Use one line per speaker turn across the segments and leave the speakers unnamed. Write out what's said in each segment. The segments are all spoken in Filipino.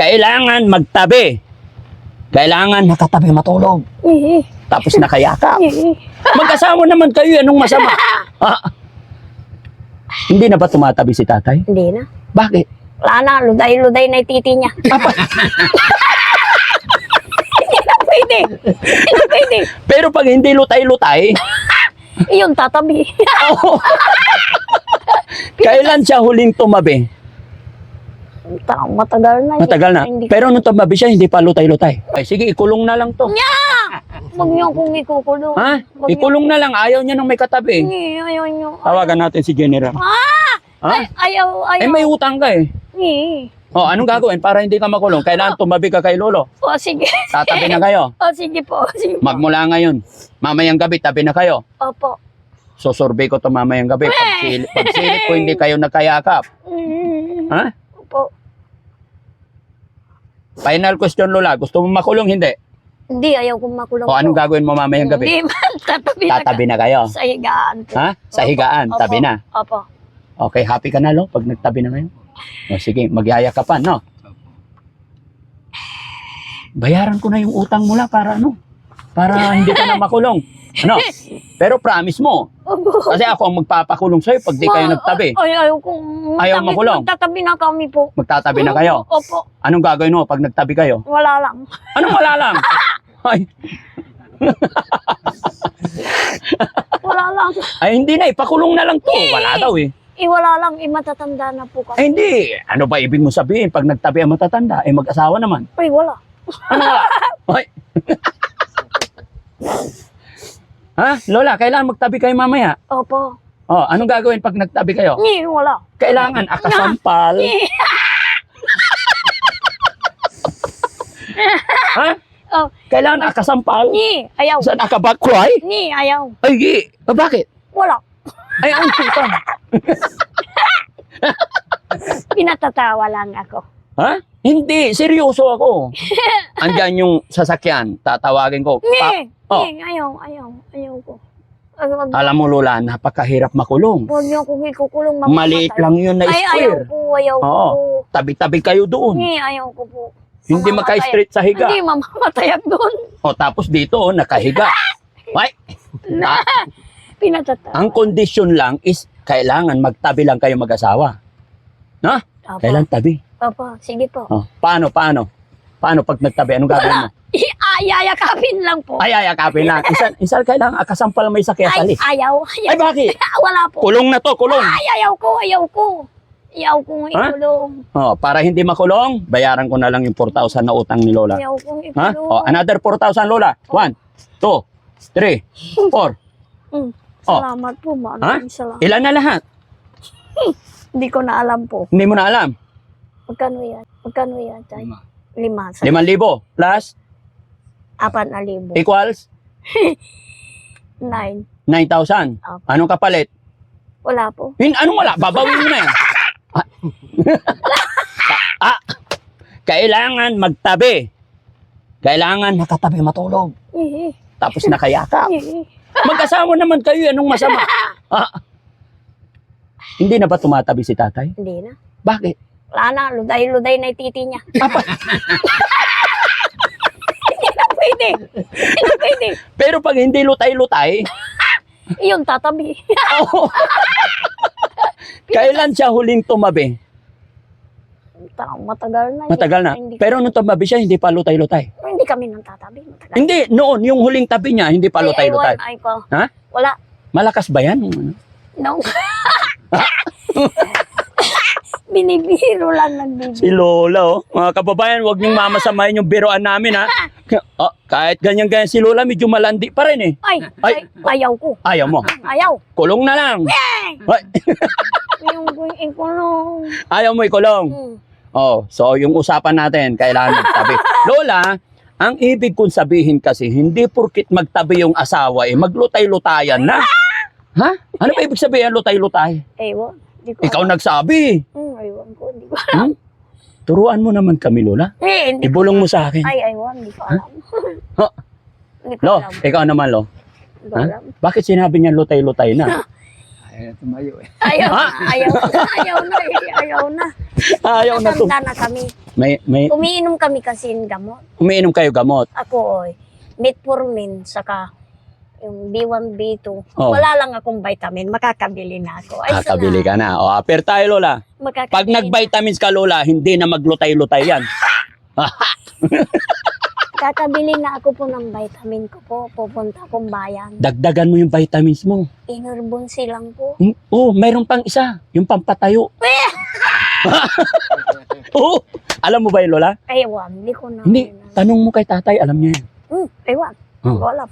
Kailangan magtabi. Kailangan nakatabi matulog. Tapos nakayakap. Mag-asawa naman kayo, anong masama? Hindi na ba tumatabi si tatay?
Hindi na.
Bakit?
Wala na, luday-luday na yung titi niya. Hindi na pwede. Hindi na pwede.
Pero pag hindi lutay-lutay,
Iyon, tatabi.
kailan siya huling tumabi?
Matagal na.
Matagal na.
Hindi.
Pero nung tumabi siya, hindi pa lutay-lutay. Ay, sige, ikulong na lang to.
Huwag niyo akong ikukulong.
Ha?
Wag niyo-
Ikulong na lang. Ayaw niya nung may katabi.
Hindi, ayaw niyo.
Tawagan natin si General. Ha?
Ay, ayaw.
Eh, may utang ka eh.
Hindi.
Oh, anong gagawin para hindi ka makulong? Kailangan tumabi ka kay Lolo.
O, sige.
Tatabi na kayo.
O, sige po. Sige po.
Magmula ngayon. Mamayang gabi, tabi na kayo.
Opo.
Susurvey ko to mamayang gabi. Pagsilip ko, hindi kayo nakayakap. Ha?
Opo.
Final question, Lola. Gusto mo makulong? Hindi.
Hindi, ayaw kong makulong.
O, anong gagawin mo mamayang gabi?
Hindi man,
Tatabi na kayo.
Sa higaan po.
Ha? Sa
Opo.
higaan,
Opo.
tabi na.
Opo.
Okay, happy ka na, Lo? Pag nagtabi na ngayon? O, sige, magyayakapan, no? Bayaran ko na yung utang mula para ano? Para hindi ka na makulong. Ano? Pero promise mo.
Opo.
Kasi ako ang magpapakulong sa'yo pag di kayo nagtabi.
Ay, ayaw kong
Ayaw makulong?
Magtatabi na kami po.
Magtatabi na kayo.
Opo.
Anong gagawin mo pag nagtabi kayo?
Wala lang.
Anong wala lang? Ay,
Wala lang.
ay hindi na, ipakulong na lang to. Wala daw eh.
Wala lang. Matatanda na po kami.
Ay hindi. Ano ba ibig mo sabihin pag nagtabi ang matatanda? Eh mag-asawa naman.
Ay, wala.
Ano wala? Ay. Ha? Lola, kailangan magtabi kayo mamaya.
Opo.
Oh, anong gagawin pag nagtabi kayo?
Wala.
Kailangan akasampal. Ha?
Oh,
Kailangan akasampal.
ayaw.
Saan akabakroy?
Ayaw.
Ay, bakit?
Wala.
Ay, ang puta.
Pinatatawa lang ako.
Ha? Hindi, seryoso ako. Andyan yung sasakyan, tatawagin ko. Oh.
Ayaw ko. Wag
Alam mo, Lola, napakahirap makulong.
niyo akong ikukulong.
Maliit lang yun na
Ay,
square.
ayaw ko.
Oo. Tabi-tabi kayo doon.
Ayaw ko po.
Hindi magka-straight sa higa.
Hindi, mamamatay ako doon.
O, tapos dito, nakahiga. Ay,
Pinatatawa.
ang kondisyon lang is, kailangan magtabi lang kayo mag-asawa. No?
Opo.
Kailan tabi?
Opo, sige po.
Oh, paano? Paano pag nagtabi? Anong gagawin mo?
Yayakapin lang po.
Ay, akapin lang. Isal kailangan akasampal may sakya sali.
Ayaw.
Ay, bakit?
Wala po.
Kulong na to, kulong.
Ayaw ko. Ayaw kong
Ha?
ikulong.
Oh, para hindi makulong, bayaran ko na lang yung 4,000 na utang ni Lola.
Ayaw kong
Ha?
ikulong.
Oh, another 4,000, Lola. 1, 2, 3, 4. Oh.
Salamat po,
Ha?
maraming salamat.
Ilan na lahat?
Hindi ko na alam po.
Hindi mo na alam.
Magkano yan, Tay? 5.
5,000 plus
4,000.
equals
9.
9,000.
Opo.
Anong kapalit?
Wala po.
Anong wala? Babawin mo na yan. Kailangan magtabi. Kailangan nakatabi matulog. Tapos nakayakap. Mag-asawa naman kayo, anong masama? Hindi na ba tumatabi si tatay?
Hindi na.
Bakit?
Wala na, luday-luday na yung titi niya. Hindi na pwede. Hindi na pwede.
Pero pag hindi lutay-lutay,
Iyon, tatabi.
kailan siya huling tumabi?
Matagal na.
Matagal na.
Hindi,
Pero nung tumabi siya, hindi pa lutay-lutay.
hindi kami nang tatabi. Matagal.
Hindi, noon, yung huling tabi niya, hindi pa lutay-lutay.
Ay, ko.
Ha?
Wala.
Malakas ba yan? Yung ano?
No. Binibiro lang nagbibiro.
Si Lola, oh. Mga kababayan, huwag niyong mamasamahin yung biroan namin, ha? Oh, kahit ganyan-ganyan si Lola, medyo malandi pa rin, eh.
Ay, ayaw ko.
Ayaw mo.
Ayaw.
Kulong na lang. Ay,
Yung ikulong.
ayaw mo ikulong. Oh, so yung usapan natin, kailangan magtabi. Lola, ang ibig kong sabihin kasi, hindi porkit magtabi yung asawa, eh, maglutay-lutayan na. Ha? Ano ba ibig sabihin lutay-lutay?
Ewan. Di ko
Ikaw
alam.
nagsabi.
Ewan ko. Di ko alam.
Turuan mo naman kami, Lola.
Hindi ko
Ibulong mo sa akin.
Ay, ewan. Di ko alam.
Ha?
Di ko
Lo,
alam.
ikaw naman, Lo.
Di ko
Ha?
alam.
Bakit sinabi niya lutay-lutay na?
Ayaw na. Ayaw na.
Ayaw na to.
Matanda na kami.
may
Umiinom kami kasi ng gamot.
umiinom kayo gamot.
Ako, metformin, saka yung B1, B2.
Oh.
Wala lang akong vitamin, makakabili na ako. Ay,
Kakabili ka na. O, pero tayo, Lola.
Makakabili
Pag nag-vitamins ka, Lola, hindi na maglutay-lutay yan.
Kakabili na ako po ng vitamin ko po. Pupunta akong bayan.
Dagdagan mo yung vitamins mo.
Inurbonsi lang po.
Oh, mayroon pang isa. Yung pampatayo. Oo. Alam mo ba yun, Lola?
Ewan, hindi ko na.
Hindi. Tanong mo kay tatay, alam niya yan.
Ewan,
Oh.
wala.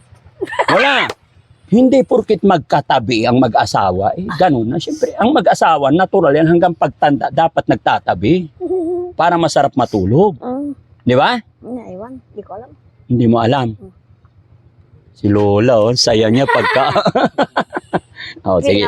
Wala. Hindi porkit magkatabi ang mag-asawa. Ganun na. Siyempre, ang mag-asawa, natural yan. Hanggang pagtanda, dapat nagtatabi. Para masarap matulog. Di ba?
Ewan, hindi ko alam.
Hindi mo alam. Si Lola, oh, saya niya pagka... oh, sige.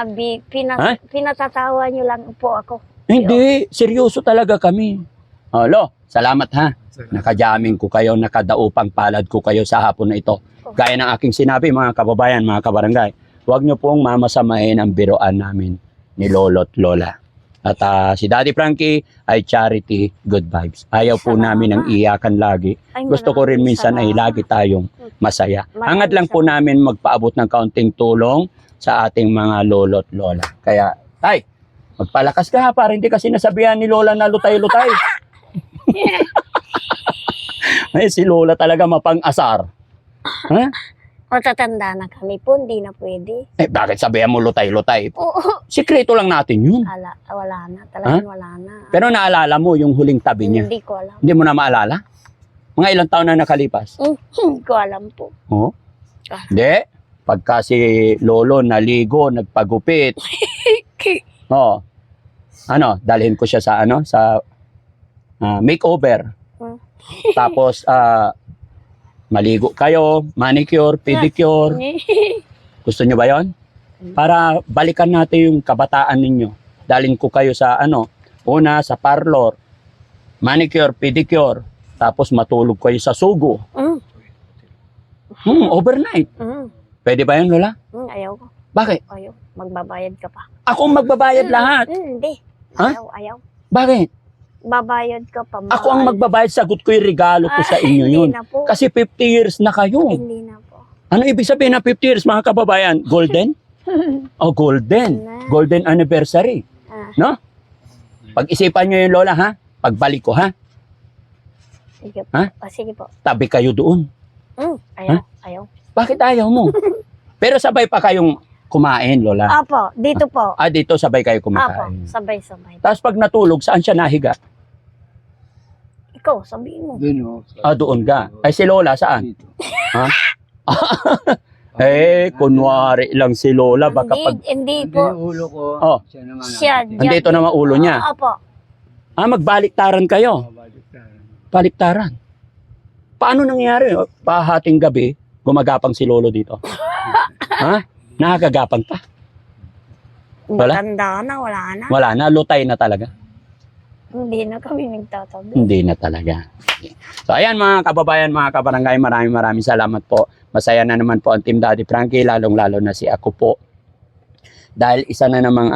Pinatatawa niyo lang po ako.
Hindi, seryoso talaga kami. Oh, Lo, salamat ha. Nakajaming ko kayo, nakadaupang palad ko kayo sa hapon na ito. Gaya ng aking sinabi, mga kababayan, mga kabarangay, huwag niyo pong mamasamahin ang biroan namin ni Lolo't Lola. At si Daddy Frankie ay charity, good vibes. Ayaw po namin ng iyakan lagi. Gusto ko rin minsan ay lagi tayong masaya. Hangad lang po namin magpaabot ng kaunting tulong sa ating mga Lolo't Lola. Kaya, tay, magpalakas ka ha, para hindi kasi nasabihan ni Lola na lutay-lutay. Ay, si Lola talaga mapang-asar. Ha?
Matatanda na kami po, hindi na pwede.
Eh, bakit sabihan mo lutay-lutay?
Oo.
Sikreto lang natin yun.
Wala na, talagang wala na.
Pero naalala mo yung huling tabi niya?
Hindi ko alam.
Hindi mo na maalala? Mga ilang taon na nakalipas?
Hindi ko alam po.
Oo. Hindi. Pagka si Lolo naligo, nagpagupit. Oo. Ano, dalhin ko siya sa makeover. Tapos, maligo kayo, manicure, pedicure. Gusto nyo ba yon? Para balikan natin yung kabataan ninyo. Dalhin ko kayo sa una sa parlor, manicure, pedicure, tapos matulog kayo sa sugo. Overnight. Pwede ba yun, Lola?
Ayaw ko.
Bakit?
Ayaw. Magbabayad ka pa.
Ako ang magbabayad lahat.
Hindi.
Ha?
Ayaw.
Bakit?
Babayad ka pa.
Ako ang magbabayad, sagot ko yung regalo ko sa inyo yun.
Hindi na po.
Kasi 50 years na kayo.
Hindi na po.
Ano ibig sabihin ng 50 years, mga kababayan? Golden? Oh, golden. Golden anniversary. No? Pag-isipan nyo yung Lola, ha? Pagbalik ko, ha?
Sige po.
Ha?
Sige po.
Tabi kayo doon.
Ayaw. Ayaw.
Bakit ayaw mo? Pero sabay pa kayong kumain, Lola.
Apo, dito po.
Dito sabay kayo
Apo,
kumakain.
sabay-sabay.
Tapos pag natulog, saan siya nahiga?
Ikaw, sabihin mo.
Doon ka. Ay, si Lola, saan? Ha? Kunwari lang si Lola. Baka pag...
Hindi po.
ulo ko.
Oh,
Siya,
andito naman ulo niya.
Apo.
Magbaliktaran kayo. Baliktaran. Paano nangyari? Pahating gabi, gumagapang si Lolo dito. Ha? Nakagagapang pa. Wala?
Matanda na, wala na.
Wala na, lutay na talaga.
Hindi na kami nagtatabi.
Hindi na talaga. So ayan mga kababayan, mga kabarangay, maraming salamat po. Masaya na naman po ang Team Daddy Frankie, lalong-lalo na si ako po. Dahil isa na namang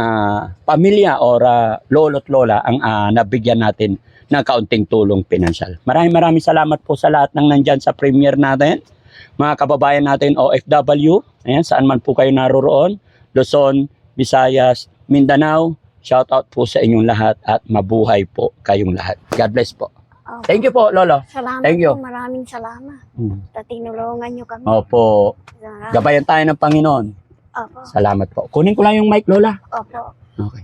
pamilya or lolo't lola ang nabigyan natin ng kaunting tulong pinansyal. Maraming salamat po sa lahat ng nandyan sa premiere natin. Mga kababayan natin OFW, ayan, saan man po kayo naroroon, Luzon, Visayas, Mindanao, shout out po sa inyong lahat at mabuhay po kayong lahat. God bless po.
Opo.
Thank you po, Lolo.
Salamat
Thank you.
po, maraming salamat. Tinulungan niyo kami.
Opo.
Salamat.
Gabayan tayo ng Panginoon.
Opo.
Salamat po. Kunin ko lang yung mic, Lola.
Opo.
Okay.